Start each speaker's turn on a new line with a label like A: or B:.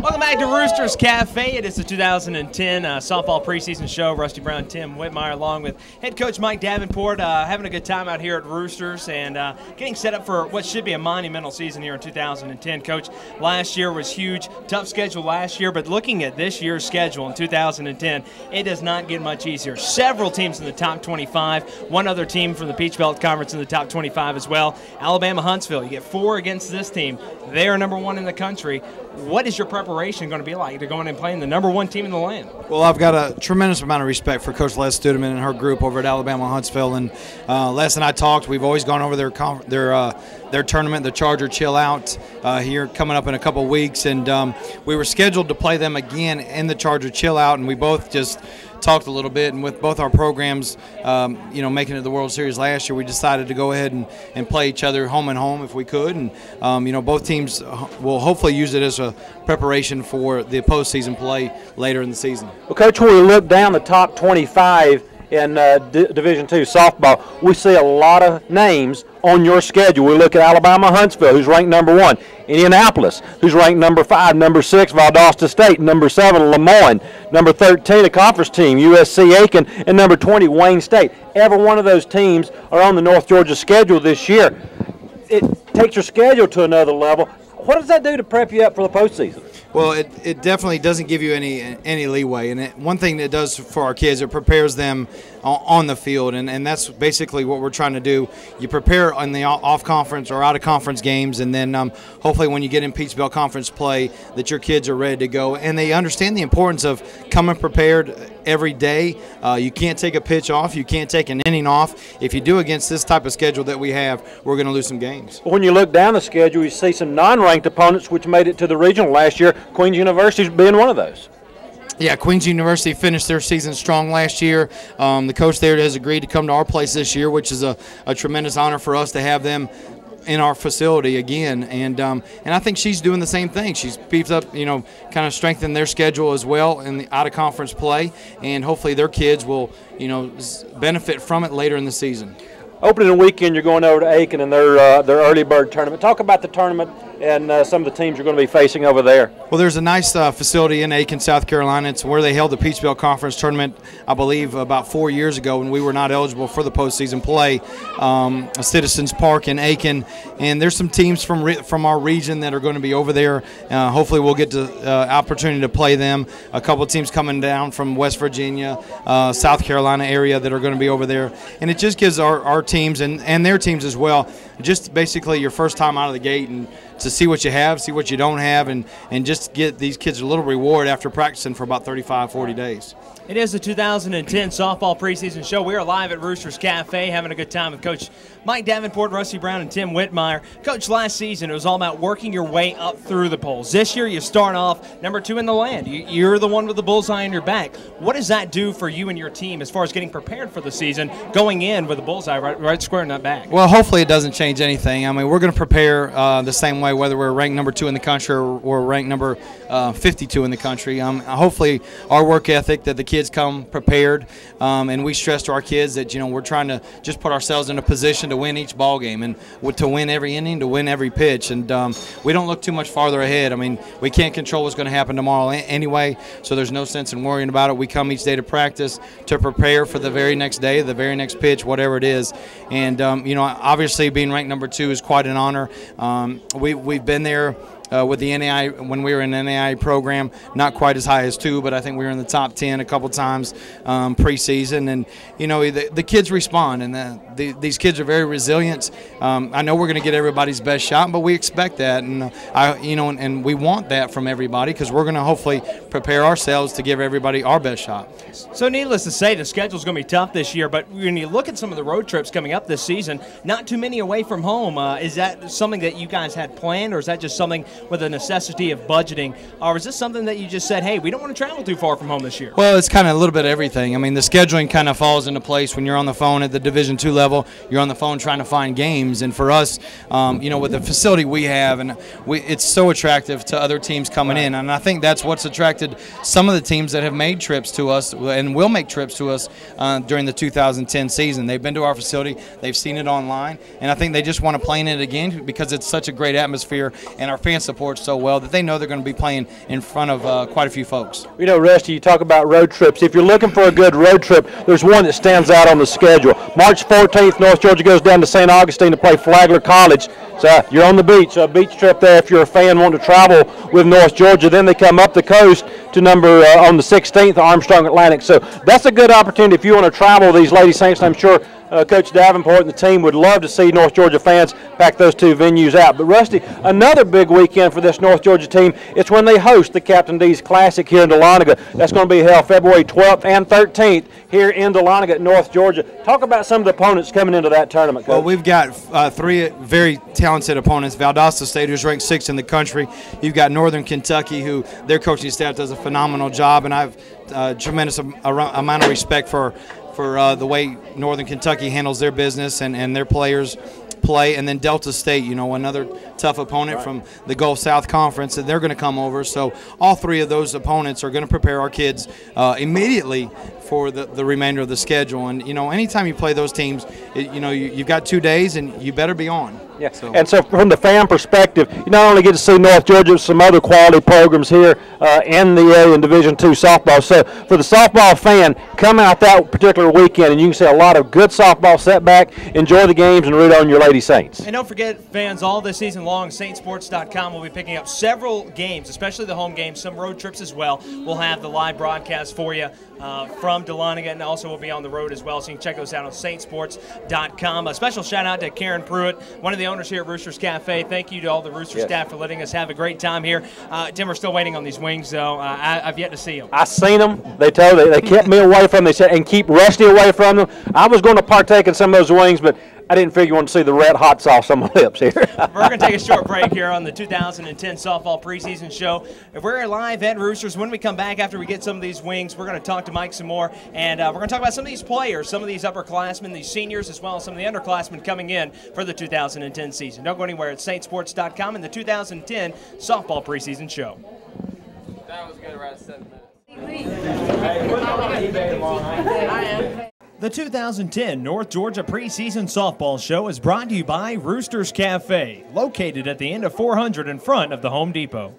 A: Welcome back to Roosters Cafe. It is the 2010 softball preseason show. Rusty Brown, Tim Whitmire, along with head coach Mike Davenport, having a good time out here at Roosters and getting set up for what should be a monumental season here in 2010. Coach, last year was huge, tough schedule last year, but looking at this year's schedule in 2010, it does not get much easier. Several teams in the top 25, one other team from the Peach Belt Conference in the top 25 as well. Alabama Huntsville, you get 4 against this team. They are #1 in the country. What is your preparation going to be like to go in and playing the #1 team in the land?
B: Well, I've got a tremendous amount of respect for Coach Les Studeman and her group over at Alabama Huntsville. And Les and I talked. We've always gone over their tournament, the Charger Chill Out, here coming up in a couple weeks. And we were scheduled to play them again in the Charger Chill Out, and we both just talked a little bit, and with both our programs, making it to the World Series last year, we decided to go ahead and play each other home and home if we could, and both teams will hopefully use it as a preparation for the postseason play later in the season.
C: Well, Coach, when we look down the top 25 in Division II softball, we see a lot of names on your schedule. We look at Alabama Huntsville, who's ranked #1, Indianapolis, who's ranked #5, #6, Valdosta State, #7, Lemoyne, #13, a conference team, USC Aiken, and #20, Wayne State. Every one of those teams are on the North Georgia schedule this year. It takes your schedule to another level. What does that do to prep you up for the postseason?
B: Well, it definitely doesn't give you any leeway, and one thing that it does for our kids, it prepares them on the field, and that's basically what we're trying to do. You prepare on the off-conference or out-of-conference games, and then hopefully when you get in Peach Belt Conference play that your kids are ready to go, and they understand the importance of coming prepared every day. You can't take a pitch off. You can't take an inning off. If you do against this type of schedule that we have, we're going to lose some games.
C: When you look down the schedule, you see some non-ranked opponents which made it to the regional last year, Queens University being one of those.
B: Yeah, Queens University finished their season strong last year. The coach there has agreed to come to our place this year, which is a tremendous honor for us to have them in our facility again, and I think she's doing the same thing. She's beefed up, kind of strengthened their schedule as well in the out-of-conference play, and hopefully their kids will, benefit from it later in the season.
C: Opening weekend, you're going over to Aiken and their early bird tournament. Talk about the tournament and some of the teams you're going to be facing over there.
B: Well, there's a nice facility in Aiken, South Carolina. It's where they held the Peach Belt Conference tournament, I believe, about 4 years ago when we were not eligible for the postseason play. Citizens Park in Aiken, and there's some teams from our region that are going to be over there. Hopefully, we'll get the opportunity to play them. A couple of teams coming down from West Virginia, South Carolina area that are going to be over there, and it just gives our teams and their teams as well, just basically your first time out of the gate and to see what you have, see what you don't have, and just get these kids a little reward after practicing for about 35, 40 days.
A: It is the 2010 softball preseason show. We are live at Roosters Cafe having a good time with Coach Mike Davenport, Rusty Brown, and Tim Whitmire. Coach, last season it was all about working your way up through the polls. This year you start off #2 in the land. You're the one with the bullseye on your back. What does that do for you and your team as far as getting prepared for the season, going in with a bullseye right square in that back?
B: Well, hopefully it doesn't change anything. I mean, we're going to prepare the same way whether we're ranked #2 in the country or ranked number 52 in the country. Hopefully our work ethic, that the kids come prepared, and we stress to our kids that we're trying to just put ourselves in a position to win each ball game and to win every inning, to win every pitch, and we don't look too much farther ahead. I mean, we can't control what's going to happen tomorrow anyway, so there's no sense in worrying about it. We come each day to practice to prepare for the very next day, the very next pitch, whatever it is, and obviously being ranked #2 is quite an honor. We've been there with the NAI when we were in the NAI program, not quite as high as 2, but I think we were in the top 10 a couple times preseason, and the kids respond, and these kids are very resilient. I know we're going to get everybody's best shot, but we expect that, and and we want that from everybody because we're going to hopefully prepare ourselves to give everybody our best shot.
A: So needless to say, the schedule's going to be tough this year, but when you look at some of the road trips coming up this season, not too many away from home. Is that something that you guys had planned, or is that just something with a necessity of budgeting, or is this something that you just said, hey, we don't want to travel too far from home this year?
B: Well, it's kind of a little bit of everything. I mean, the scheduling kind of falls into place when you're on the phone at the Division II level. You're on the phone trying to find games, and for us, with the facility we have, and it's so attractive to other teams coming in, and I think that's what's attracted some of the teams that have made trips to us and will make trips to us during the 2010 season. They've been to our facility, they've seen it online, and I think they just want to play in it again because it's such a great atmosphere, and our fans support so well that they know they're going to be playing in front of quite a few folks.
C: You know, Rusty, you talk about road trips. If you're looking for a good road trip, there's one that stands out on the schedule. March 14th, North Georgia goes down to St. Augustine to play Flagler College. So you're on the beach, a beach trip there if you're a fan wanting to travel with North Georgia. Then they come up the coast to on the 16th, Armstrong Atlantic. So that's a good opportunity if you want to travel these Lady Saints. I'm sure Coach Davenport and the team would love to see North Georgia fans pack those two venues out. But Rusty, another big weekend for this North Georgia team, it's when they host the Captain D's Classic here in Dahlonega. That's going to be held February 12th and 13th here in Dahlonega, North Georgia. Talk about some of the opponents coming into that tournament, Coach.
B: Well, we've got three very talented opponents. Valdosta State, who's ranked 6th in the country. You've got Northern Kentucky, who their coaching staff does a phenomenal job, and I've tremendous amount of respect for the way Northern Kentucky handles their business and their players play. And then Delta State, you know, another tough opponent from the Gulf South Conference, and they're going to come over. So all three of those opponents are going to prepare our kids immediately for the remainder of the schedule. And, you know, anytime you play those teams, you've got 2 days and you better be on.
C: Yeah. And so from the fan perspective, you not only get to see North Georgia, but some other quality programs here in the area in Division II softball. So for the softball fan, come out that particular weekend and you can see a lot of good softball setback, enjoy the games, and root on your Lady Saints.
A: And don't forget, fans, all this season long, saintsports.com will be picking up several games, especially the home games, some road trips as well. We'll have the live broadcast for you from Dahlonega, and also we'll be on the road as well, so you can check those out on saintsports.com. A special shout out to Karen Pruitt, one of the owners here at Roosters Cafe. Thank you to all the Roosters staff for letting us have a great time here. Tim, we're still waiting on these wings, though. I've yet to see them.
C: I seen them. They kept me away from them. They said, and keep Rusty away from them. I was going to partake in some of those wings, but I didn't figure you wanted to see the red hot sauce on my lips here.
A: We're going to take a short break here on the 2010 softball preseason show. If we're live at Roosters, when we come back after we get some of these wings, we're going to talk to Mike some more, and we're going to talk about some of these players, some of these upperclassmen, these seniors, as well as some of the underclassmen coming in for the 2010 season. Don't go anywhere at saintsports.com and the 2010 softball preseason show.
D: That was good, right? 7 minutes.
A: The 2010 North Georgia Preseason Softball Show is brought to you by Roosters Cafe, located at the end of 400 in front of the Home Depot.